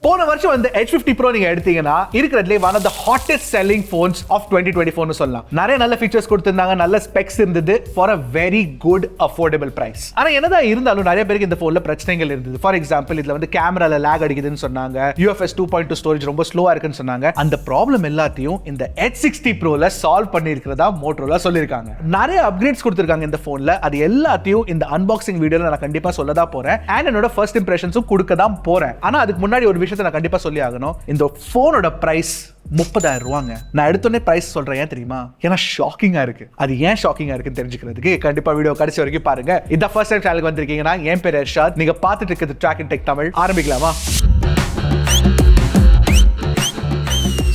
போன வருஷம் வந்து Edge60 Pro நீங்க எடுத்தீங்கன்னா இருக்கிறதுலே one of the hottest selling phones of 2024 னு சொல்லலாம். நிறைய நல்ல ஃபீச்சர்ஸ் கொடுத்திருந்தாங்க, நல்ல ஸ்பெக்ஸ் இருந்தது for a very good affordable price. ஆனா என்னதான் இருந்தாலும் நிறைய பேருக்கு இந்த போன்ல பிரச்சனைகள் இருந்தது. ஃபார் எக்ஸாம்பிள் இதுல வந்து கேமரால லாக் அடிக்குதுன்னு சொன்னாங்க, UFS 2.2 ஸ்டோரேஜ் ரொம்ப ஸ்லோவா இருக்குன்னு சொன்னாங்க. அந்த ப்ராப்ளம் எல்லாத்தையும் இந்த Edge60 Proல சால்வ் பண்ணியிருக்கிறதா Motorola சொல்லியிருக்காங்க. நிறைய அப்கிரேட்ஸ் கொடுத்திருக்காங்க இந்த போன்ல. அது எல்லாத்தையும் இந்த அன்பாக்சிங் வீடியோல நான் கண்டிப்பா சொல்லதா போறேன். அண்ட் என்னோட ஃபர்ஸ்ட் இம்ப்ரெஷன்ஸும் கொடுக்க தான் போறேன். ஆனா அதுக்கு முன்னாடி ஒரு விஷயத்தை நான் கண்டிப்பா சொல்லி ஆகணும். இந்த போனோட பிரைஸ் 30,000 ரூபாங்க. நான் எடுத்தோடனே பிரைஸ் சொல்றேன், ஏன் தெரியுமா? ஏன்னா ஷாக்கிங்கா இருக்கு. அது ஏன் ஷாக்கிங்கா இருக்குன்னு தெரிஞ்சுக்கிறதுக்கு கண்டிப்பா வீடியோ கடைசி வரைக்கும் பாருங்க. இதான் ஃபர்ஸ்ட் டைம் சேனலுக்கு வந்திருக்கீங்கன்னா என் பேர் எர்ஷாத். நீங்க பார்த்துட்டு இருக்கிறது Trakin Tech தமிழ். ஆரம்பிக்கலாமா?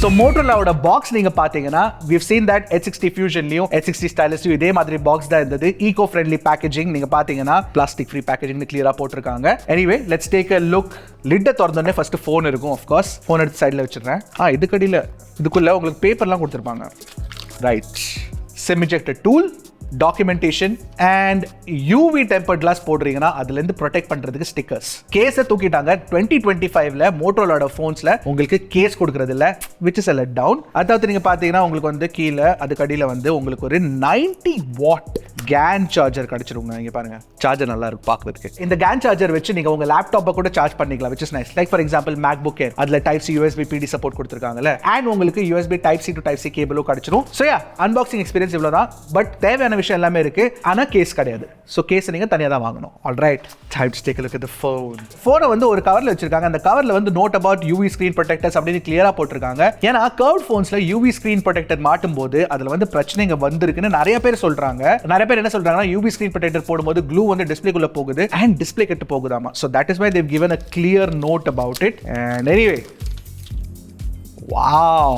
So Motorolaவோட பாக்ஸ் நீங்க பாத்தீங்கன்னா we've seen that Edge60 Fusionலயும் Edge60 Stylusலயும் இதே மாதிரி பாக்ஸ் தான் இருந்தது. ஈகோ ஃப்ரெண்ட்லி பேக்கேஜிங் நீங்க பாத்தீங்கன்னா பிளாஸ்டிக் ஃப்ரீ பேக்கேஜிங்னு கிளியரா போட்டிருக்காங்க. Anyway let's take a look. லிட்ட திறந்தோடனே ஃபர்ஸ்ட் ஃபோன் இருக்கும். ஆஃப் கோர்ஸ் ஃபோன் எடுத்து சைடில் வச்சிடுறேன். இதுக்கடியில் இதுக்குள்ள உங்களுக்கு பேப்பர்லாம் கொடுத்துருப்பாங்க. Right, sim ejector tool, documentation and UV tempered glass போடுறீங்கன்னா அதுல இருந்து ப்ரொடெக்ட் பண்றதுக்கு ஸ்டிக்கர்ஸ். கேஸை தூக்கிட்டாங்க. 2025ல மோட்டோரோலோட போன்ஸ்ல உங்களுக்கு கேஸ் கொடுக்கறது இல்ல, which is a let down. அதாவது நீங்க பாத்தீங்கன்னா உங்களுக்கு வந்து கீழே அதுக்கு அடியில வந்து உங்களுக்கு ஒரு 90 வாட் கேன் சார்ஜர் கிடைச்சிருங்க. இங்க பாருங்க, சார்ஜர் நல்லா இருக்கு பார்க்கிறதுக்கு. இந்த கேன் சார்ஜர் வச்சு நீங்க உங்க லேப்டாப்பை கூட சார்ஜ் பண்ணிக்கலாம், which is nice. Like for example MacBook Air, அதுல Type C USB PD support கொடுத்திருக்காங்கல, and உங்களுக்கு USB Type C to Type C கேபிளும் கிடைச்சிரும். So yeah, அன்பாக்சிங் எக்ஸ்பீரியன்ஸ் இவ்வளவுதான். பட் தேவையான விஷயம் எல்லாமே இருக்கு, ஆனா கேஸ் கிடையாது. சோ கேஸ் நீங்க தனியா தான் வாங்கணும். Alright, time to take a look at the phone. போனை வந்து ஒரு கவர்ல வச்சிருக்காங்க. அந்த கவர்ல வந்து note about UV screen protectors அப்படின்னு கிளியரா போட்டிருக்காங்க. ஏன்னா கர்வ்ட் போன்ஸ்ல UV ஸ்கிரீன் ப்ரொடெக்டர் மாட்டும் போது அதுல வந்து பிரச்சனைங்க வந்திருக்குன்னு நிறைய பேர் சொல்றாங்க. நிறைய பேர் என்ன சொல்றாங்கன்னா UV ஸ்கிரீன் ப்ரொடெக்டர் போடும்போது க்ளூ வந்து டிஸ்ப்ளேக்குள்ள போகுது and டிஸ்ப்ளே கெட்டு போகுதாமா. So that is why they've given a clear note about it. And anyway, wow,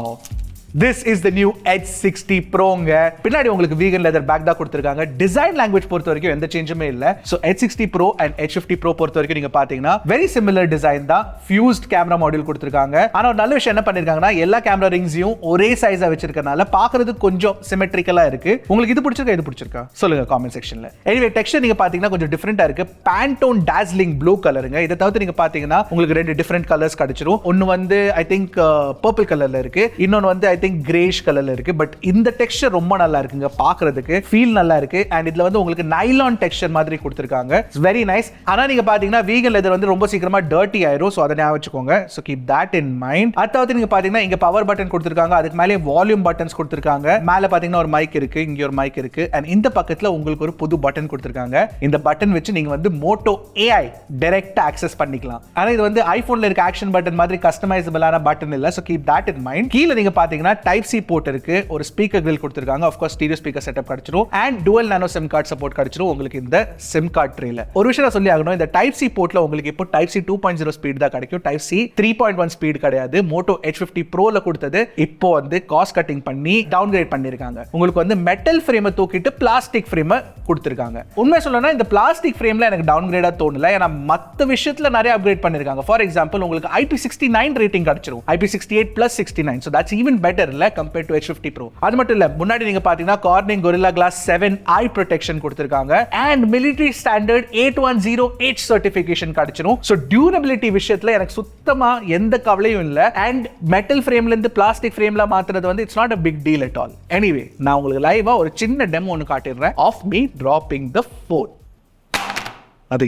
this is the new Edge60 Proங்க. பின்னாடி உங்களுக்கு vegan leather bag தான் கொடுத்திருக்காங்க. டிசைன் லாங்குவேஜ் பொறுத்த வரைக்கும் எந்த சேஞ்சுமே இல்ல. So Edge60 Pro and Edge50 Pro பொறுத்த வரைக்கும் நீங்க பாத்தீங்கன்னா very similar டிசைன் தான். ஃபியூஸ்ட் கேமரா மாடியூல் கொடுத்திருக்காங்க. ஆனா ஒரு நல்ல விஷயம் என்ன பண்ணிருக்காங்கன்னா எல்லா கேமரா ரிங்ஸையும் ஒரே சைஸா வச்சிருக்கனால பார்க்கிறதுக்கு கொஞ்சம் சிமெட்ரிக்கலா இருக்கு. உங்களுக்கு இது பிடிச்சிருக்கா, இது பிடிச்சிருக்கா சொல்லுங்க காமெண்ட் செக்ஷன்ல. எனிவே டெக்ஸ்சர் நீங்க பாத்தீங்கன்னா கொஞ்சம் டிஃபரெண்டா இருக்கு. Pantone dazzling blue கலருங்க. இத தவிர்த்து நீங்க பாத்தீங்கன்னா உங்களுக்கு ரெண்டு டிஃபரெண்ட் கலர்ஸ் கிடைச்சிரும். ஒன்னு வந்து ஐ திங்க் பர்பிள் கலர்ல இருக்கு, இன்னொன்னு வந்து ஐ திங்க் கிரேஷ் கலர்ல இருக்கு. பட் இந்த டெக்ஸ்சர் ரொம்ப நல்லா இருக்குங்க, பார்க்கிறதுக்கு ஃபீல் நல்லா இருக்கு. அண்ட் இதுல வந்து உங்களுக்கு நைலான் டெக்ஸ்சர் மாதிரி கொடுத்திருக்காங்க. It's very nice. ஆனா நீங்க பாத்தீங்கன்னா வீகன் லெதர் வந்து ரொம்ப சீக்கிரமா டர்ட்டி ஆயிரும். சோ அத ஞாபகம் வச்சுக்கோங்க. So keep that in mind. அடுத்து நீங்க பாத்தீங்கன்னா இங்க பவர் பட்டன் கொடுத்திருக்காங்க, அதுக்கு மேலே வால்யூம் பட்டன்ஸ் கொடுத்திருக்காங்க. மேல பாத்தீங்கன்னா ஒரு மைக் இருக்கு, இங்க ஒரு மைக் இருக்கு. அண்ட் இந்த பக்கத்துல உங்களுக்கு ஒரு புது பட்டன் கொடுத்திருக்காங்க. இந்த பட்டன் வச்சு நீங்க வந்து மோட்டோ AI டைரக்ட்டா ஆக்சஸ் பண்ணிக்கலாம். ஆனா இது வந்து ஐபோன்ல இருக்க ஆக்ஷன் பட்டன் மாதிரி கஸ்டமைசபிளான பட்டன் இல்ல. So keep that in mind. கீழ நீங்க பாத்தீங்கன்னா Type C போர்ட் இருக்கு, ஒரு ஸ்பீக்கர் கிரில் கொடுத்திருக்காங்க. Of course stereo speaker setup கிடைச்சிரும் and dual nano SIM card support கிடைச்சிரும் உங்களுக்கு இந்த SIM card ட்ரேல. ஒரு விஷயம் சொல்லி ஆகணும், இந்த Type C போர்ட்ல உங்களுக்கு இப்போ Type C 2.0 ஸ்பீட் தான் கிடைக்கும். Type C 3.1 ஸ்பீட் கிடையாது. Moto Edge50 Proல கொடுத்தது இப்போ வந்து காஸ்ட் கட்டிங் பண்ணி டவுன்கிரேட் பண்ணிருக்காங்க. உங்களுக்கு வந்து மெட்டல் ஃப்ரேமை தூக்கிட்டு பிளாஸ்டிக் ஃப்ரேமை கொடுத்திருக்காங்க. உண்மை சொல்லணும்னா இந்த பிளாஸ்டிக் ஃப்ரேம்ல எனக்கு டவுன்கிரேடா தோணல. ஏன்னா மத்த விஷயத்துல நிறைய அப்கிரேட் பண்ணிருக்காங்க. ஃபார் எக்ஸாம்பிள் உங்களுக்கு IP69 ரேட்டிங் கிடைச்சிரும், IP68+69. So that's even better இல்ல compared to Edge50 Pro. அது மட்டும் இல்ல, முன்னாடி நீங்க பாத்தீங்கன்னா Corning Gorilla Glass 7 eye protection கொடுத்திருக்காங்க and military standard 810H certification கிடைச்சிரும். So durability விஷயத்துல எனக்கு சுத்தமா எந்த கவலையும் இல்ல. and metal frameல இருந்து plastic frameல மாத்துறது வந்து it's not a big deal at all. Anyway, நான் உங்களுக்கு லைவா ஒரு சின்ன டெமோ ஒன்னு காட்டிடுறேன் of me dropping the phone.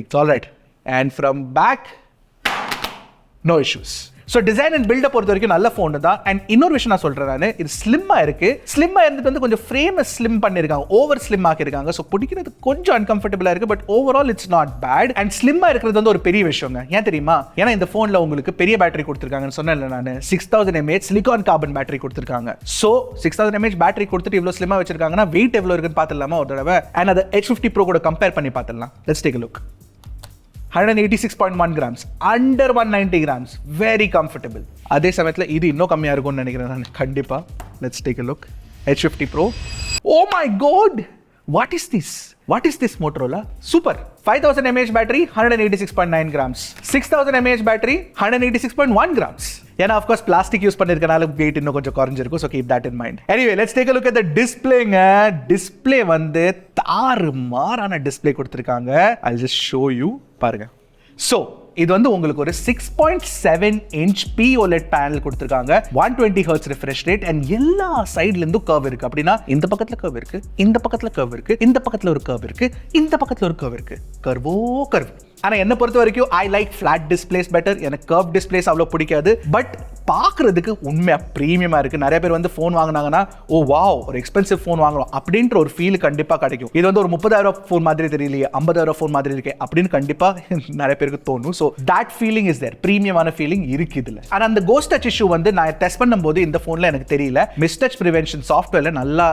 It's all right. And from back, no issues. So design and பில்டை பொறுத்த வரைக்கும் நல்ல ஃபோன் தான். அண்ட் இன்னொரு விஷயம் நான் சொல்கிறேன், நான் இது ஸ்லிம்மாக இருக்கு. ஸ்லிம்மாக இருந்துட்டு வந்து கொஞ்சம் ஃப்ரேமை ஸ்லிம் பண்ணியிருக்காங்க, ஓவர் ஸ்லிம் ஆக்கியிருக்காங்க. ஸோ பிடிக்கிறது கொஞ்சம் அன்கம்ஃபர்டபுளாக இருக்கு. But overall it's not bad. And ஸ்லிம்மாக இருக்கிறது வந்து ஒரு பெரிய விஷயங்க. ஏன் தெரியுமா? ஏன்னா இந்த ஃபோனில் உங்களுக்கு பெரிய பேட்டரி கொடுத்துருக்காங்கன்னு சொன்னேன் நான். 6000 mAh சிலிகான் கார்பன் பேட்டரி கொடுத்துருக்காங்க. ஸோ 6000 mAh பேட்டரி கொடுத்துட்டு இவ்வளோ ஸ்லிம்மாக வச்சிருக்காங்கன்னா வெயிட் எவ்வளோ இருக்குன்னு பார்த்துடலாமா ஒரு தடவை? அண்ட் அதை Edge50 Pro கூட கம்பேர் பண்ணி பார்த்துடலாம். Let's take a look. 186.1 grams, under 190 grams, very comfortable. அதே சமயத்தில் இது இன்னும் கம்மியாக இருக்கும்னு நினைக்கிறேன் நான் கண்டிப்பா. Let's take a look. Edge50 Pro. Oh my god! What is this? What is this Motorola? Super. 5000 mAh battery, 186.9 grams. 6000 mAh battery, 186.1 grams. ஏன்னா of course plastic யூஸ் பண்ணிருக்கனால weight இன்னும் கொஞ்சம் குறைஞ்சிருக்கும். So keep that in mind. Anyway, let's take a look at the displayங்க. Display வந்து தாறுமாறான display கொடுத்திருக்காங்க. I'll just show you. பாருங்க. So இது வந்து உங்களுக்கு ஒரு 6.7 inch POLED பேனல் கொடுத்திருக்காங்க, 120 Hz refresh rate and எல்லா சைடுல இருந்தும் கர்வ் இருக்கு. அப்படினா இந்த பக்கத்துல கர்வ் இருக்கு, இந்த பக்கத்துல கர்வ் இருக்கு, இந்த பக்கத்துல ஒரு கர்வ் இருக்கு, இந்த பக்கத்துல ஒரு கர்வ் இருக்கு. கர்வோ கர்வ். ஆனா என்ன பொறுத்த வரைக்கும் I like flat displays better. எனக்கு கர்வ் டிஸ்பிளேஸ் அவ்வளவு பிடிக்காது. பட் பார்க்கறதுக்கு உண்மையா பிரீமியமா இருக்கு. நிறைய பேர் வந்து ஃபோன் வாங்குனாங்கன்னா ஓ வாவ் ஒரு எக்ஸ்பென்சிவ் ஃபோன் வாங்குறோம் அப்படின்ற ஒரு ஃபீல் கண்டிப்பா கிடைக்கும். இது வந்து ஒரு 30,000 ஃபோன் மாதிரி தெரியலையே, 50,000 ஃபோன் மாதிரி இருக்கே அப்படின்னு கண்டிப்பா நிறைய பேருக்கு தோணும். So that feeling is there, பிரீமியமான ஃபீலிங் இருக்கு இதுல. ஆனா அந்த கோஸ்ட் டச் இஷ்யூ வந்து நான் டெஸ்ட் பண்ணும்போது இந்த ஃபோன்ல எனக்கு தெரியல. மிஸ் டச் ப்ரிவென்ஷன் சாஃப்ட்வேர்ல நல்லா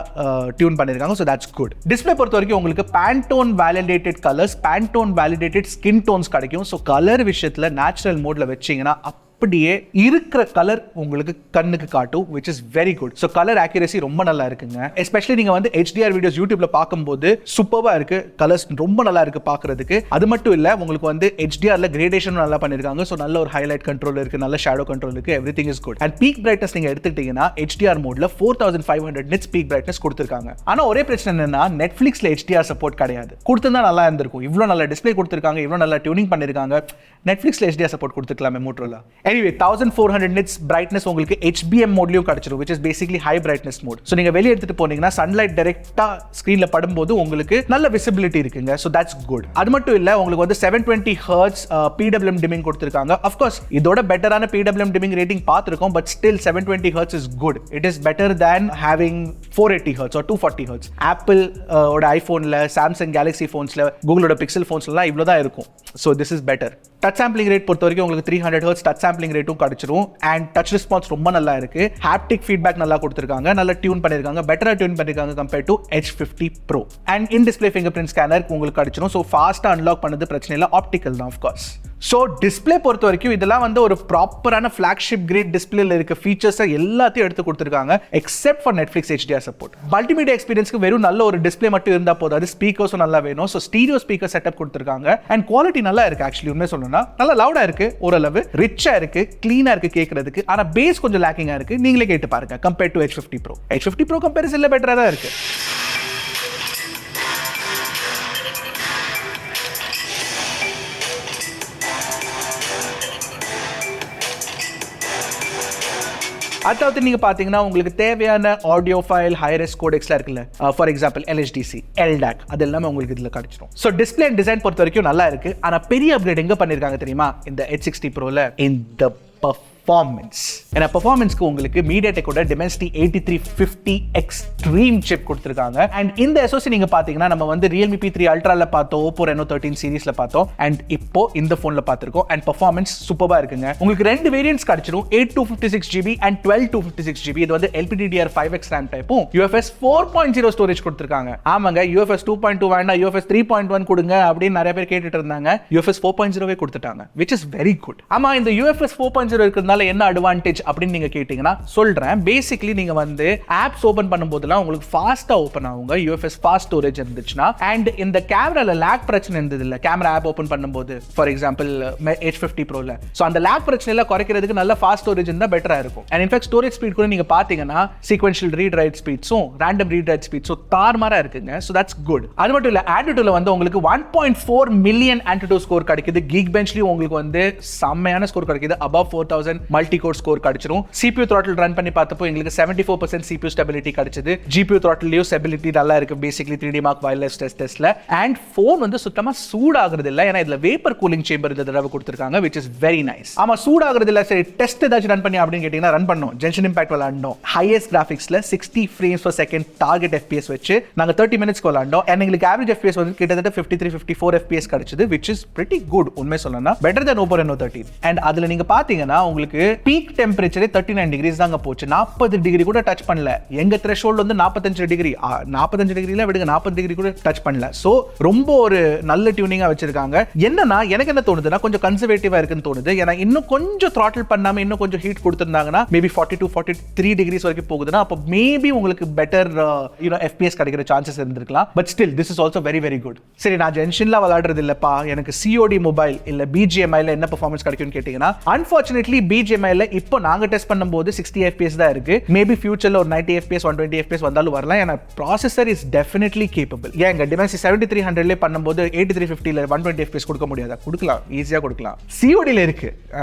டியூன் பண்ணிருக்காங்க. So that's good. டிஸ்பிளே பொறுத்த வரைக்கும் உங்களுக்கு Pantone validated colours, Pantone validated skin don'ts கிடைக்கும். ஸோ கலர் விஷயத்துல நேச்சுரல் மோட்ல வச்சீங்கன்னா அப்படியே இருக்கிற கலர் உங்களுக்கு கண்ணுக்கு காட்டும், which is very good. So color accuracy ரொம்ப நல்லா இருக்குங்க. எஸ்பெஷலி நீங்க வந்து HDR வீடியோஸ் யூடியூப்ல பார்க்கும்போது சூப்பரா இருக்கு, கலர்ஸ் ரொம்ப நல்லா இருக்கு பார்க்கிறதுக்கு. அது மட்டும் இல்ல உங்களுக்கு வந்து HDRல கிரேடேஷனும் நல்லா பண்ணிருக்காங்க. ஸோ நல்ல ஒரு ஹைலைட் கண்ட்ரோல் இருக்கு, நல்ல ஷேடோ கண்ட்ரோல் இருக்கு, everything is good. And peak brightness நீங்க எடுத்துக்கிட்டீங்கன்னா HDR மோட்ல 4500 nits பீக் பிரைட்னஸ் கொடுத்திருக்காங்க. ஆனா ஒரே பிரச்சனை என்னன்னா நெட்ஃபிளிக்ஸ்ல HDR சப்போர்ட் கிடையாது. கொடுத்திருந்தா நல்லா இருந்திருக்கும். இவ்வளவு நல்ல டிஸ்ப்ளே கொடுத்திருக்காங்க, இவ்வளவு நல்ல டியூனிங் பண்ணிருக்காங்க, நெட்ஃபிளிக்ஸ்ல HDR சப்போர்ட் கொடுத்துக்கலாமே Motorola. Anyway 1400 nits brightness உங்களுக்கு HBM மோட்லயும் கிடைச்சிரும், which is basically high brightness mode. So நீங்க வெளிய எடுத்துட்டு போனீங்கன்னா சன்லைட் டைரக்ட்டா ஸ்கிரீன்ல படும்போது உங்களுக்கு நல்ல விசிபிலிட்டி இருக்குங்க. So that's good. அது மட்டும் இல்ல உங்களுக்கு வந்து 720 Hz PWM dimming கொடுத்திருக்காங்க. Of course இதோட பெட்டரான PWM dimming rating பார்த்திருக்கோம், but still 720 Hz is good. It is better than having 480 Hz or 240 Hz. Apple ஓட ஐபோன்ல, Samsung Galaxy phonesல, Google ஓட Pixel phonesல இவ்ளோ தான் இருக்கும். So this is better. Touch sampling rate பொறுத்த வரைக்கும் உங்களுக்கு 300 Hz டச் சாம்பிளிங் ரேட்டும் கிடைச்சிரும். அண்ட் டச் ரெஸ்பான்ஸ் ரொம்ப நல்லா இருக்கு. ஹாப்டிக் ஃபீட்பேக் நல்லா கொடுத்திருக்காங்க, நல்லா டியூன் பண்ணிருக்காங்க, பெட்டரா டியூன் பண்ணிருக்காங்க compared to Edge60 Pro. And in display finger print scanner உங்களுக்கு கிடைச்சிரும். ஸோ ஃபாஸ்டா அன்லாக் பண்ணது பிரச்சனை இல்லை, ஆப்டிக்கல் தான் ஆஃப்கோர்ஸ். ஸோ டிஸ்பிளே பொறுத்த வரைக்கும் இதெல்லாம் வந்து ஒரு ப்ராப்பரான ஃபிளாக்ஷிப் கிரேட் டிஸ்பிளேல இருக்க ஃபீச்சர்ஸை எல்லாத்தையும் எடுத்து கொடுத்துருக்காங்க, except for Netflix HDR support. Multimedia எக்ஸ்பீரியன்ஸ்க்கு வெறும் நல்ல ஒரு டிஸ்பிளே மட்டும் இருந்தா போதாது, ஸ்பீக்கர்ஸும் நல்லா வேணும். ஸோ ஸ்டீரியோ ஸ்பீக்கர் செட்டப் கொடுத்துருக்காங்க. அண்ட் குவாலிட்டி நல்லா இருக்கு. ஆக்சுவலி உண்மை சொல்லணும்னா நல்லா லவுடா இருக்கு, ஓரளவு ரிச்சா இருக்கு, கிளீனா இருக்கு கேட்கறதுக்கு. ஆனா பேஸ் கொஞ்சம் லேக்கிங்கா இருக்கு. நீங்களே கேட்டு பாருங்க compared to Edge50 Pro. Edge50 Pro கம்பேரிசன்ல பெட்டரா தான் இருக்கு. அதாவது நீங்க பாத்தீங்கன்னா உங்களுக்கு தேவையான ஆடியோ ஃபைல், ஹை-ரெஸ் கோடெக்ஸ்லாம் இருக்குல்ல, ஃபார் எக்ஸாம்பிள் LHDC, LDAC, அது எல்லாமே உங்களுக்கு இதுல கிடைச்சிரும். ஸோ டிஸ்பிளே அண்ட் டிசைன் பொறுத்த வரைக்கும் நல்லா இருக்கு. ஆனா பெரிய அப்கிரேட் எங்க பண்ணிருக்காங்க தெரியுமா? இந்த Edge60 Proல இந்த performance. ஏன்னா பெர்ஃபார்மன்ஸ்க்கு உங்களுக்கு MediaTek ஓட Dimensity 8350 Extreme சிப் கொடுத்திருக்காங்க. அண்ட் இந்த SoC நீங்க பாத்தீங்கன்னா நம்ம வந்து Realme P3 Ultraல பார்த்தோம், Oppo Reno 13 சீரிஸ்ல பார்த்தோம், அண்ட் இப்போ இந்த போன்ல பார்த்திருக்கோம். அண்ட் பெர்ஃபார்மன்ஸ் சூப்பரா இருக்குங்க. உங்களுக்கு ரெண்டு வேரியன்ட்ஸ் கிடைச்சிரும், 8256GB அண்ட் 12256GB. இது வந்து LPDDR5X RAM டைப்பும் UFS 4.0 ஸ்டோரேஜ் கொடுத்திருக்காங்க. ஆமாங்க, UFS 2.2 வேண்டாம், UFS 3.1 கொடுங்க அப்படின்னு நிறைய பேர் கேட்டுட்டு இருந்தாங்க. UFS 4.0வே கொடுத்துட்டாங்க, which is very good. ஆமா, இந்த UFS 4.0 இருக்கிறதுனால என்ன அட்வான்டேஜ் அப்படின்னு நீங்க கேட்டீங்கன்னா சொல்றேன். பேசிக்கலி நீங்க வந்து ஆப்ஸ் ஓபன் பண்ணும்போதெல்லாம் உங்களுக்கு ஃபாஸ்டா ஓபன் ஆகுங்க, UFS ஃபாஸ்ட் ஸ்டோரேஜ் இருந்துச்சுன்னா. அண்ட் இந்த கேமரால லாக் பிரச்சனை இருந்தது இல்ல, கேமரா ஆப் ஓபன் பண்ணும்போது ஃபார் எக்ஸாம்பிள் Edge50 Proல. சோ அந்த லாக் பிரச்சனை எல்லாம் குறைக்கிறதுக்கு நல்ல ஃபாஸ்ட் ஸ்டோரேஜ் இருந்தா பெட்டரா இருக்கும். அண்ட் இன்ஃபேக்ட் ஸ்டோரேஜ் ஸ்பீட் கூட நீங்க பாத்தீங்கன்னா சீக்வென்ஷியல் ரீட் ரைட் ஸ்பீட்ஸும் ரேண்டம் ரீட் ரைட் ஸ்பீட்ஸும் தாறுமாறா இருக்குங்க. So that's good. அது மட்டும் இல்ல, Antutuல வந்து உங்களுக்கு 1.4 மில்லியன் Antutu ஸ்கோர் கிடைக்குது. Geekbenchலயும் உங்களுக்கு வந்து செம்மையான ஸ்கோர் கிடைக்குது, above 4000 மல்டி கோர் ஸ்கோர் கிடைச்சிரும். CPU throttle ரன் பண்ணி பார்த்தப்போ எங்களுக்கு 74% CPU ஸ்டெபிலிட்டி கிடைச்சது. GPU throttleலயும் ஸ்டெபிலிட்டி நல்லா இருக்கு, பேசிக்கலி 3D Mark wireless டெஸ்ட்ல. அண்ட் போன் வந்து சுத்தமா சூடாகிறது இல்ல, ஏன்னா இதுல வேப்பர் கூலிங் சேம்பர் இந்த தடவை கொடுத்திருக்காங்க, which is very nice. ஆமா, சூடாகிறது இல்ல. சரி, டெஸ்ட் ஏதாச்சும் ரன் பண்ணி அப்படின்னு கேட்டீங்கன்னா ரன் பண்ணோம். ஜென்ஷன் இம்பாக்ட் விளையாண்டோம். ஹையஸ்ட் கிராஃபிக்ஸ்ல 60 frames per second target FPS வச்சு நாங்க 30 minutes விளையாண்டோம். அண்ட் எங்களுக்கு ஆவரேஜ் FPS வந்து கிட்டத்தட்ட 53-54 FPS கிடைச்சது, which is pretty good. உண்மை சொல்லணும்னா better than Oppo Reno 13. And அதுல நீங்க பாத்தீங்கன்னா உங்களுக்கு பீக் டெம்பரேச்சரே 39 degrees தாங்க போச்சு. 40 டிகிரி கூட டச் பண்ணல. எங்க த்ரெஷோல்ட் வந்து 45 டிகிரி, 45 டிகிரில விடுங்க, 40 டிகிரி கூட டச் பண்ணல. சோ ரொம்ப ஒரு நல்ல டியூனிங்கா வச்சிருக்காங்க. என்னன்னா எனக்கு என்ன தோணுதுன்னா கொஞ்சம் கன்சர்வேட்டிவா இருக்குன்னு தோணுது. ஏன்னா இன்னும் கொஞ்சம் throttle பண்ணாம இன்னும் கொஞ்சம் ஹீட் கொடுத்திருந்தாங்கன்னா மேபி 42-43 டிகிரிஸ் வரைக்கும் போகுதுன்னா அப்ப மேபி உங்களுக்கு பெட்டர் FPS கிடைக்கிற சான்சஸ் இருந்திருக்கலாம். But still this is also very very good. சரி, நான் ஜென்ஷன்ல விளையாடுறது இல்லப்பா, எனக்கு COD மொபைல் இல்ல BGMI ல என்ன பெர்ஃபார்மன்ஸ் கிடைக்கும்னு கேட்டீங்கன்னா அன்ஃபார்ச்சுனேட்லி BGMI இப்போ நாங்க டெஸ்ட் பண்ணும்போது 60 FPS தான் இருக்கு. மேபி ஃபியூச்சர்ல ஒரு 90 FPS 120 FPS வந்தாலும் வரலாம். ஏன்னா ப்ராசஸர் இஸ் டெஃபினெட்லி கேப்பபிள். ஏங்க Dimensity 7300ல பண்ணும்போது 8350ல 120 FPS கொடுக்க முடியாதா? கொடுக்கலாம், ஈஸியா கொடுக்கலாம். CODல இருக்கு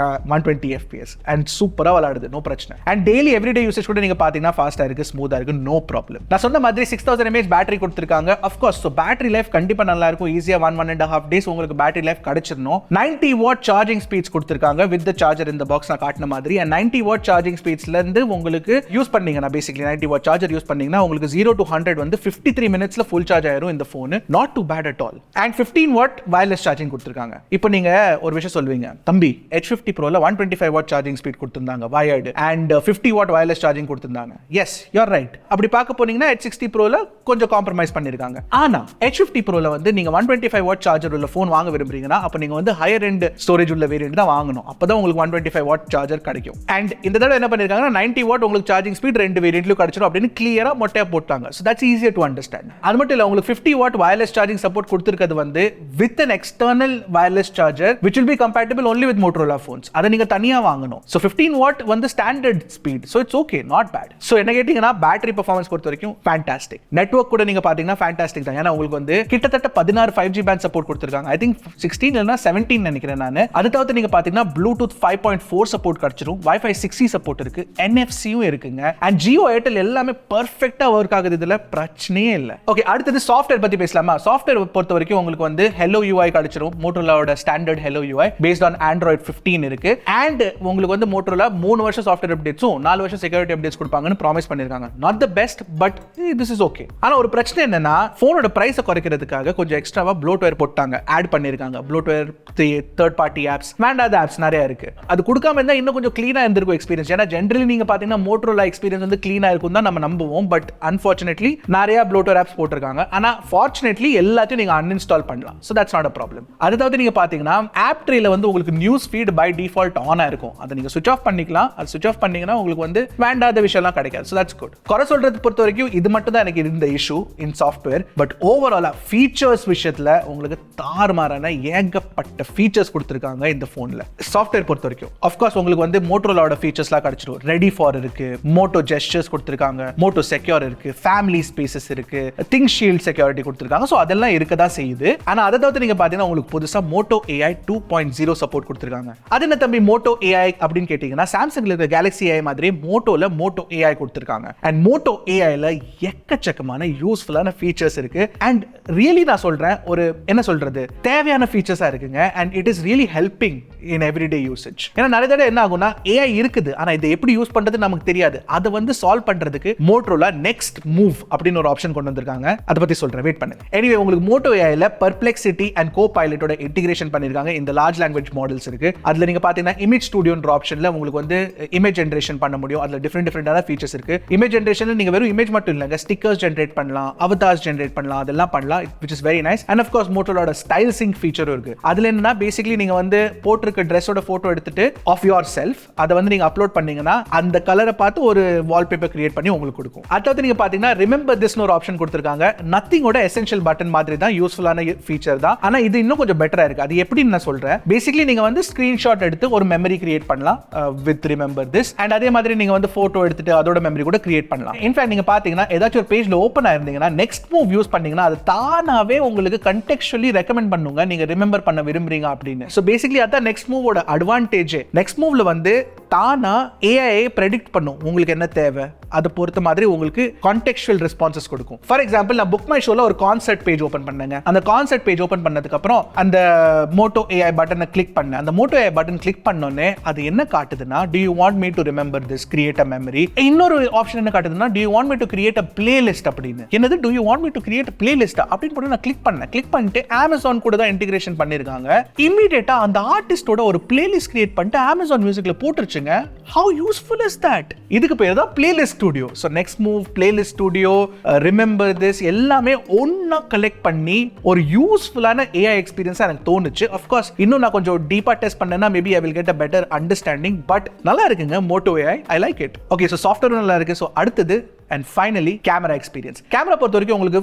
120 FPS அண்ட் சூப்பரா விளையாடுது, நோ பிரச்சனை. அண்ட் டெய்லி எவ்ரிடே யூசேஜ் கூட நீங்க பாத்தீங்கன்னா ஃபாஸ்டா இருக்கு, ஸ்மூத்தா இருக்கு, நோ ப்ராப்ளம். நான் சொன்ன மாதிரி 6000 mAh பேட்டரி கொடுத்திருக்காங்க. Of course so battery life கண்டிப்பா நல்லா இருக்கும். ஈஸியா 1.5 days உங்களுக்கு பேட்டரி லைஃப் கிடைச்சிரணும். 90 வாட் சார்ஜிங் ஸ்பீட்ஸ் கொடுத்திருக்காங்க வித் தி சார்ஜர் இந்த பாக்ஸ் நான் காட்டின மாதிரி. அண்ட் 90 வாட் சார்ஜிங் ஸ்பீட்ஸ்ல இருந்து உங்களுக்கு யூஸ் பண்ணீங்கன்னா பேசிக்கலி 90 வாட் சார்ஜர் யூஸ் பண்ணீங்கன்னா உங்களுக்கு 0 to 100 வந்து 53 மினிட்ஸ்ல ஃபுல் சார்ஜ் ஆயிரும் இந்த phone. Not too bad at all. And 15 watt wireless charging கொடுத்திருக்காங்க. இப்போ நீங்க ஒரு விஷயம் சொல்வீங்க, தம்பி Edge60 Proல 125 வாட் சார்ஜிங் ஸ்பீட் கொடுத்திருந்தாங்க wired and 50 watt wireless charging கொடுத்திருந்தாங்க. Yes, you are right. அப்படி பார்க்க போனீங்கன்னா Edge60 Proல கொஞ்சம் காம்ப்ரமைஸ் பண்ணிருக்காங்க. ஆனா Edge50 Proல வந்து நீங்க 125 வாட் சார்ஜர் உள்ள போன் வாங்க விரும்புறீங்கன்னா அப்ப நீங்க வந்து ஹையர் எண்ட் ஸ்டோரேஜ் உள்ள வேரியன்ட் தான் வாங்கணும். அப்பதான் உங்களுக்கு 125 வாட் சார்ஜர் கிடைக்கும். அண்ட் இந்த தடவை என்ன பண்ணிருக்காங்கன்னா 90 வாட் உங்களுக்கு சார்ஜிங் ஸ்பீட் ரெண்டு வேரியன்ட்லயும் கிடைச்சிடும் அப்படின்னு கிளியரா மொட்டையா போட்டாங்க. So that's easier to understand. அது மட்டும் இல்ல உங்களுக்கு 50 வாட் வயர்லெஸ் சார்ஜிங் சப்போர்ட் கொடுத்திருக்கிறது வந்து with an external wireless charger which will be compatible only with Motorola phones. அத நீங்க தனியா வாங்கணும். So 15 watt வந்து standard speed. So it's okay, not bad. So என்ன கேட்டிங்கன்னா பேட்டரி பெர்ஃபார்மன்ஸ் பொறுத்த வரைக்கும் fantastic. நெட்வொர்க் கூட நீங்க பாத்தீங்கன்னா fantastic தான். ஏன்னா உங்களுக்கு வந்து கிட்டத்தட்ட 16 5G பேண்ட் சப்போர்ட் கொடுத்திருக்காங்க. I think 16 இல்லனா 17 நினைக்கிறேன் நானு. அது தவிர்த்து நீங்க பாத்தீங்கன்னா Bluetooth 5.4 சப்போர்ட் கிடைச்சிரும். Wi-Fi 6E சப்போர்ட் இருக்கு. NFC-யும் இருக்குங்க. And Jio Airtel எல்லாமே பெர்ஃபெக்ட்டா வர்க் ஆகுது, இதுல பிரச்சனையே இல்ல. ஓகே, அடுத்து சாஃப்ட்வேர் பத்தி பேசலாமா? சாஃப்ட்வேர் பொறுத்த வரைக்கும் உங்களுக்கு வந்து Hello UI கிடைச்சிரும். Motorolaோட standard Hello UI based on Android 15 இருக்கு. And உங்களுக்கு வந்து Motorola 3 வருஷம் சாஃப்ட்வேர் அப்டேட்ஸும் 4 வருஷம் செக்யூரிட்டி அப்டேட்ஸ் கொடுப்பாங்கன்னு ப்ராமிஸ் பண்ணிருக்காங்க. Not the best, but this is okay. ஆனா ஒரு பிரச்சனை என்னன்னா போனோட பிரைஸ் குறைக்கிறதுக்காக கொஞ்சம் எக்ஸ்ட்ராவா ப்ளோட்வேர் போட்டாங்க, ஆட் பண்ணிருக்காங்க. ப்ளோட்வேர் தேர்ட் பார்ட்டி ஆப்ஸ், வேண்டாத ஆப்ஸ் நிறைய இருக்கு. அது கொடுக்காம இருந்தா இன்னும் கொஞ்சம் க்ளீனா இருந்திருக்கும் எக்ஸ்பீரியன்ஸ். ஏன்னா ஜெனரலி நீங்க பாத்தீங்கன்னா Motorola எக்ஸ்பீரியன்ஸ் வந்து க்ளீனா இருக்கும் தான் நம்ம நம்புவோம். பட் அன்ஃபார்ச்சுனேட்லி நிறைய ப்ளோட்வேர் ஆப்ஸ் போட்டிருக்காங்க. ஆனா ஃபார்ச்சுனேட்லி எல்லாத்தையும் நீங்க அன்இன்ஸ்டால் பண்ணலாம். So that's not a problem. அது தவிர்த்து நீங்க பாத்தீங்கன்னா ஆப் ட்ரேல வந்து உங்களுக்கு news feed by default on இருக்கும். அதை நீங்க ஸ்விட்ச் ஆஃப் பண்ணிக்கலாம். அது ஸ்விட்ச் ஆஃப் பண்ணீங்கன்னா உங்களுக்கு வந்து வேண்டாத விஷயம்லாம் கிடைக்காது. So that's good. குறை சொல்றது பொறுத்த வரைக்கும் இது மட்டும் தான் எனக்கு இருந்த இஷ்யூ இன் சாஃப்ட்வேர். பட் ஓவராலா ஃபீச்சர்ஸ் விஷயத்துல உங்களுக்கு தாறுமாறான ஏகப்பட்ட ஃபீச்சர்ஸ் கொடுத்திருக்காங்க இந்த போன்ல. சாஃப்ட்வேர் பொறுத்த வரைக்கும் ஆஃப் கோர்ஸ் உங்களுக்கு வந்து Motorolaோட ஃபீச்சர்ஸ்லாம் கிடைச்சிரும். ரெடி ஃபார் இருக்கு, மோட்டோ ஜெஸ்டர்ஸ் கொடுத்திருக்காங்க, மோட்டோ செக்யூர் இருக்கு, ஃபேமிலி ஸ்பேசஸ் இருக்கு, திங் ஷீல்ட் செக்யூரிட்டி கொடுத்திருக்காங்க. சோ அதெல்லாம் இருக்கதா செய்யுது. ஆனா அதை தவிர்த்து நீங்க பாத்தீங்கன்னா உங்களுக்கு புதுசா Moto AI 2.0 சப்போர்ட் கொடுத்திருக்காங்க. அது என்ன தம்பி Moto AI அப்படின்னு கேட்டீங்கன்னா சாம்சங்ல இருக்க Galaxy AI மாதிரி Motoல Moto AI கொடுத்திருக்காங்க. அண்ட் Moto AIல எக்கச்சக்கமான யூஸ்ஃபுல்லான ஃபீச்சர்ஸ் இருக்கு. அண்ட் ரியலி நான் சொல்றேன், ஒரு என்ன சொல்றது, தேவையான ஃபீச்சர்ஸா இருக்குங்க. And it is really helping in everyday usage. ஏன்னா நிறைய தடவை என்ன ஆகும்னா AI இருக்குது, ஆனா இதை எப்படி யூஸ் பண்றது நமக்கு தெரியாது. அதை வந்து சால்வ் பண்றதுக்கு Motorola நெக்ஸ்ட் மூவ் அப்படின்னு ஒரு ஆப்ஷன் கொண்டு வந்திருக்காங்க. அதை பத்தி சொல்றேன், வெயிட் பண்ணுங்க. எனிவே உங்களுக்கு Moto AIல Perplexity and Copilotோட இன்டிகிரேஷன் பண்ணிருக்காங்க. இந்த லார்ஜ் லாங்குவேஜ் மாடல்ஸ் இருக்கு. அதுல நீங்க பாத்தீங்கன்னா இமேஜ் ஸ்டுடியோன்ற ஆப்ஷன்ல உங்களுக்கு வந்து இமேஜ் ஜெனரேஷன் பண்ண முடியும். அதுல டிஃபரெண்டான ஃபீச்சர்ஸ் இருக்கு. இமேஜ் ஜெனரேஷன்ல நீங்க வெறும் இமேஜ் மட்டும் இல்லங்க, ஸ்டிக்கர்ஸ் ஜெனரேட் பண்ணலாம், அவதார்ஸ் ஜெனரேட் பண்ணலாம், அதெல்லாம் பண்ணலாம், which is very nice. And of course Motorola style sync ஃபீச்சரும் இருக்கு. அதுல என்னன்னா பேசிக்கலி நீங்க வந்து போட்டிருக்க ட்ரெஸ்ஸோட போட்டோ எடுத்துட்டு ஆஃப் யுவர் செல்ஃப் அதை வந்து நீங்க அப்லோட் பண்ணீங்கன்னா அந்த கலரை பார்த்து ஒரு வால்பேப்பர் கிரியேட் பண்ணி உங்களுக்கு கொடுக்கும். அடுத்து நீங்க பாத்தீங்கன்னா ரிமெம்பர் திஸ்னு ஒரு ஆப்ஷன் கொடுத்திருக்காங்க. நத்திங்கோட எசென்ஷியல் பட்டன் மாதிரி தான், யூஸ்ஃபுல்லான ஃபீச்சர் தான். ஆனா இது இன்னும் கொஞ்சம் பெட்டரா இருக்கு. அது எப்படின்னு நான் சொல்றேன். பேசிக்கலி நீங்க வந்து ஸ்கிரீன்ஷாட் எடுத்து ஒரு மெமரி கிரியேட் பண்ணலாம் வித் ரிமெம்பர் திஸ். அண்ட் அதே மாதிரி நீங்க வந்து போட்டோ எடுத்துட்டு அதோட மெமரி கூட கிரியேட் பண்ணலாம். இன்ஃபேக்ட் நீங்க பாத்தீங்கன்னா ஏதாச்சும் ஒரு பேஜ்ல ஓபன் ஆயிருந்தீங்கன்னா நெக்ஸ்ட் மூவ் யூஸ் பண்ணீங்கன்னா அது தானாவே உங்களுக்கு கண்டெக்ஸ்சுவலி ரெக்கமெண்ட் பண்ணுங்க நீங்க ரிமெம்பர் பண்ண விரும்புறீங்க அப்படின்னு. சோ பேசிக்கலி அதான் நெக்ஸ்ட் மூவோட அட்வான்டேஜ். நெக்ஸ்ட் மூவ்ல வந்து தானா AI பிரெடிக்ட் பண்ணும் உங்களுக்கு என்ன தேவை, அதை பொறுத்த மாதிரி உங்களுக்கு கான்டெக்ஸ்சுவல் ரெஸ்பான்சஸ் கொடுக்கும். ஃபார் எக்ஸாம்பிள் நான் புக் மை ஷோல ஒரு கான்சர்ட் பேஜ் ஓபன் பண்ணேங்க. அந்த கான்சர்ட் பேஜ் ஓபன் பண்ணதுக்கு அப்புறம் அந்த Moto AI பட்டனை கிளிக் பண்ணேன். அந்த Moto AI பட்டன் கிளிக் பண்ணோனே அது என்ன காட்டுதுன்னா, do you want me to remember this, create a memory. இன்னொரு ஆப்ஷன் என்ன காட்டுதுன்னா, do you want me to create a playlist அப்படின்னு. என்னது do you want me to create a playlist அப்படின்னு போட்டு நான் click பண்ணேன். கிளிக் பண்ணிட்டு Amazon கூட தான் இன்டிகிரேஷன் பண்ணிருக்காங்க. இமிடியேட்டா அந்த ஆர்டிஸ்டோட ஒரு பிளேலிஸ்ட் கிரியேட் பண்ணிட்டு Amazon மியூசிக்ல போட்டுருச்சுங்க. how useful is that? இதுக்கு பேர் தான் playlist studio. So next move, playlist studio, remember this எல்லாமே ஒன்னா கலெக்ட் பண்ணி ஒரு யூஸ்ஃபுல்லான AI எக்ஸ்பீரியன்ஸா எனக்கு தோணுச்சு. ஆஃப்கோர்ஸ் இன்னும் நான் கொஞ்சம் டீப்பா டெஸ்ட் பண்ணேன்னா maybe I will get a better understanding. But நல்லா இருக்குங்க Moto AI, I like it. Okay, so software நல்லா இருக்கு. ஸோ அடுத்தது and finally camera experience. Camera பொறுத்த வரைக்கும் உங்களுக்கு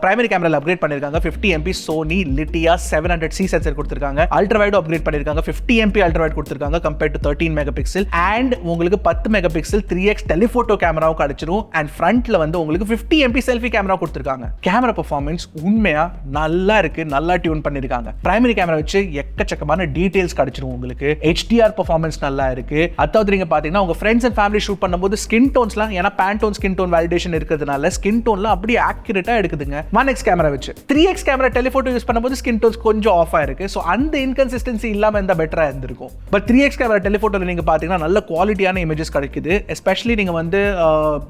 பிரைமரி கேமரால அப்கிரேட் பண்ணிருக்காங்க 50 MP Sony Litia 700C sensor கொடுத்திருக்காங்க. அல்ட்ரா வைட் அப்கிரேட் பண்ணிருக்காங்க 50 MP அல்ட்ரா வைட் கொடுத்திருக்காங்க compared to 13 மெகாபிக்சல் and உங்களுக்கு 10 மெகாபிக்சல் 3x டெலிஃபோட்டோ கேமராவும் கிடைச்சிரும் and ஃப்ரண்ட்ல வந்து உங்களுக்கு 50 MP செல்ஃபி கேமரா கொடுத்திருக்காங்க. கேமரா பெர்ஃபார்மன்ஸ் உண்மையா நல்லா இருக்கு, நல்லா டியூன் பண்ணிருக்காங்க. பிரைமரி கேமரா வச்சு எக்கச்சக்கமான டீடைல்ஸ் கிடைச்சிரும் உங்களுக்கு. HDR பெர்ஃபார்மன்ஸ் நல்லா இருக்கு. அதாவது நீங்க பாத்தீங்கன்னா உங்க ஃப்ரெண்ட்ஸ் அண்ட் ஃபேமிலி ஷூட் பண்ணும்போது ஸ்கின் டோன்ஸ்லாம் ஏன்னா பேண்டோன் ஸ்கின் டோன் வேலிடேஷன் இருக்கிறதுனால ஸ்கின் டோன்லாம் அப்படியே ஆக்யூரேட்டா எடுக்குதுங்க 1x கேமரா வச்சு. 3x கேமரா டெலிஃபோட்டோ யூஸ் பண்ணும்போது ஸ்கின் டோன்ஸ் கொஞ்சம் ஆஃப் ஆயிருக்கு. ஸோ அந்த இன்கன்சிஸ்டன்சி இல்லாம இருந்தா பெட்டரா இருந்திருக்கும். பட் 3x கேமரா டெலிஃபோட்டோல நீங்க பாத்தீங்கன்னா நல்ல குவாலிட்டியான இமேஜஸ் கிடைக்குது. எஸ்பெஷலி நீங்க வந்து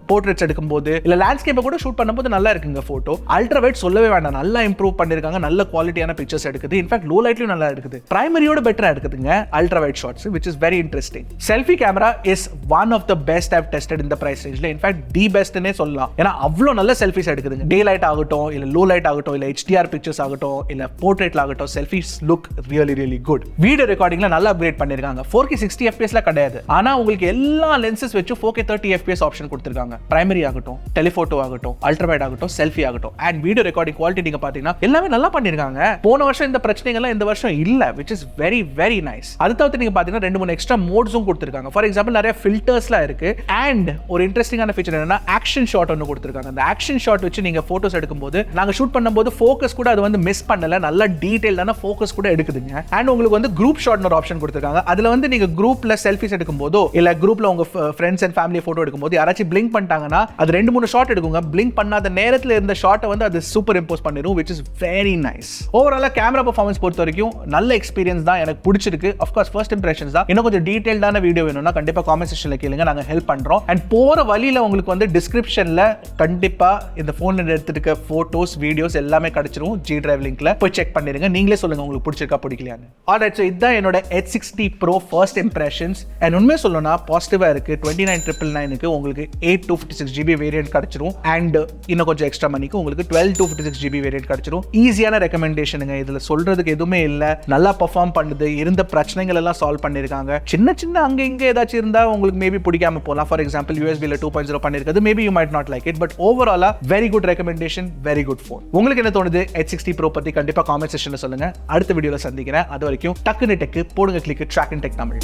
போர்ட்ரேட்ஸ் எடுக்கும்போது இல்ல லேண்ட்ஸ்கேப்பை கூட ஷூட் பண்ணும்போது நல்லா இருக்குங்க போட்டோ. அல்ட்ரா வைட் சொல்லவே வேண்டாம், நல்லா இம்ப்ரூவ் பண்ணிருக்காங்க, நல்ல குவாலிட்டியான பிக்சர்ஸ் எடுக்குது. இன்ஃபேக்ட் லோ லைட்லயும் நல்லா இருக்குது. பிரைமரியோட பெட்டரா எடுக்குதுங்க ultra wide shots, which is very interesting. Selfie camera is one of the best I've tested in the price range. In fact the பெஸ்ட்னே சொல்லலாம். ஏன்னா அவ்வளோ நல்ல செல்ஃபிஸ் எடுக்குதுங்க. டே லைட் ஆகட்டும் இல்ல லோ லைட் ஆகட்டும் இல்ல HDR பிக்சர்ஸ் ஆகட்டும் இல்ல போர்ட்ரேட்ல ஆகட்டும், selfies look really good. Video ரெக்கார்டிங்ல நல்லா அப்கிரேட் பண்ணிருக்காங்க. 4K 60 FPS கிடையாது, ஆனா உங்களுக்கு எல்லா லென்சஸ் வச்சு 4K 30 FPS ஆப்ஷன் கொடுத்திருக்காங்க. பிரைமரி ஆகட்டும், டெலிஃபோட்டோ ஆகட்டும், அல்ட்ரா வைட் ஆகட்டும், செல்ஃபி ஆகட்டும் அண்ட் வீடியோ ரெக்கார்டிங் குவாலிட்டி நீங்க பாத்தீங்கன்னா எல்லாமே நல்லா பண்ணிருக்காங்க. போன வருஷம் இந்த பிரச்சனைகள்லாம் இந்த வருஷம் இல்ல, which is very nice. அது தவிர்த்து நீங்க பாத்தீங்கன்னா 2-3 எக்ஸ்ட்ரா மோட்ஸும் கொடுத்திருக்காங்க. ஃபார் எக்ஸாம்பிள் நிறைய ஃபில்டர்ஸ்லாம் இருக்கு அண்ட் ஒரு இன்ட்ரெஸ்டிங்கான ஃபீச்சர் என்னன்னா ஆக்ஷன் ஷாட் ஒன்று கொடுத்திருக்காங்க. அந்த ஆக்ஷன் ஷாட் வச்சு நீங்க போட்டோஸ் எடுக்கும்போது நாங்க ஷூட் பண்ணும்போது ஃபோக்கஸ் கூட அது வந்து மிஸ் பண்ணல, நல்ல டீடைல்டான ஃபோக்கஸ் கூட எடுக்குதுங்க. அண்ட் உங்களுக்கு வந்து குரூப் ஷாட்னு ஒரு ஆப்ஷன் கொடுத்திருக்காங்க. அதுல வந்து நீங்க குரூப்ல செல்ஃபிஸ் எடுக்கும்போதோ இல்ல குரூப்ல உங்க ஃப்ரெண்ட்ஸ் அண்ட் ஃபேமிலி போட்டோ எடுக்கும்போது யாராச்சும் பிளிங்க் பண்ணிட்டாங்கன்னா அது 2-3 ஷாட் எடுக்குங்க. பிளிங்க் பண்ணாத நேரத்துல இருந்த ஷாட்டை வந்து அது சூப்பர் இம்போஸ் பண்ணிரும், which is very nice. ஓவராலா கேமரா பெர்ஃபார்மன்ஸ் பொறுத்த வரைக்கும் நல்ல எக்ஸ்பீரியன்ஸ் தான், எனக்கு பிடிச்சிருக்கு. ஆஃப் கோர்ஸ் ஃபர்ஸ்ட் இம்ப்ரெஷன்ஸ் தான். இன்னும் கொஞ்சம் டீடைல்டான வீடியோ வேணும்னா கண்டிப்பா காமெண்ட் செக்ஷன்ல கேளுங்க, நாங்க ஹெல்ப் பண்றோம். அண்ட் போற வழியில உங்களுக்கு வந்து டிஸ்கிரிப்ஷன்ல கண்டிப்பா இந்த போன்ல எடுத்துருக்க போட்டோஸ் வீடியோஸ் எல்லாமே கிடைச்சிரும். G Drive லிங்க்ல போய் செக் பண்ணிருங்க. நீங்களே சொல்லுங்க உங்களுக்கு பிடிச்சிருக்கா பிடிக்கலையான்னு. ஆல்ரைட், சோ இதுதான் என்னோட Edge60 Pro first impressions. And உண்மையை சொல்லணும்னா பாசிட்டிவா இருக்கு. 29,999க்கு உங்களுக்கு 8/256GB வேரியன்ட் கிடைச்சிரும் அண்ட் இன்னும் கொஞ்சம் எக்ஸ்ட்ரா மணிக்கு உங்களுக்கு 12/256GB வேரியன்ட் கிடைச்சிரும். ஈஸியான ரெக்கமெண்டேஷனுங்க, இதுல சொல்றதுக்கு எதுவுமே இல்ல. நல்லா பெர்ஃபார்ம் பண்ணுது, இருந்த பிரச்சனைகள் எல்லாம் சால்வ் பண்ணிருக்காங்க. சின்ன அங்க இங்க ஏதாச்சும் இருந்தா உங்களுக்கு மேபி பிடிக்காம போலாம். ஃபார் எக்ஸாம்பிள் USB-ல 2.0 பண்ணிருக்கிறது, maybe you might not like it, but ஓவராலா very good recommendation, very good phone. உங்களுக்கு என்ன தோணுது Edge60 Pro பத்தி கண்டிப்பா காமெண்ட் செக்ஷன்ல சொல்லுங்க. அடுத்த வீடியோல சந்திக்கிறேன். அது வரைக்கும் டக்குனு டெக் போடுங்க, கிளிக் Trakin Tech தமிழ்.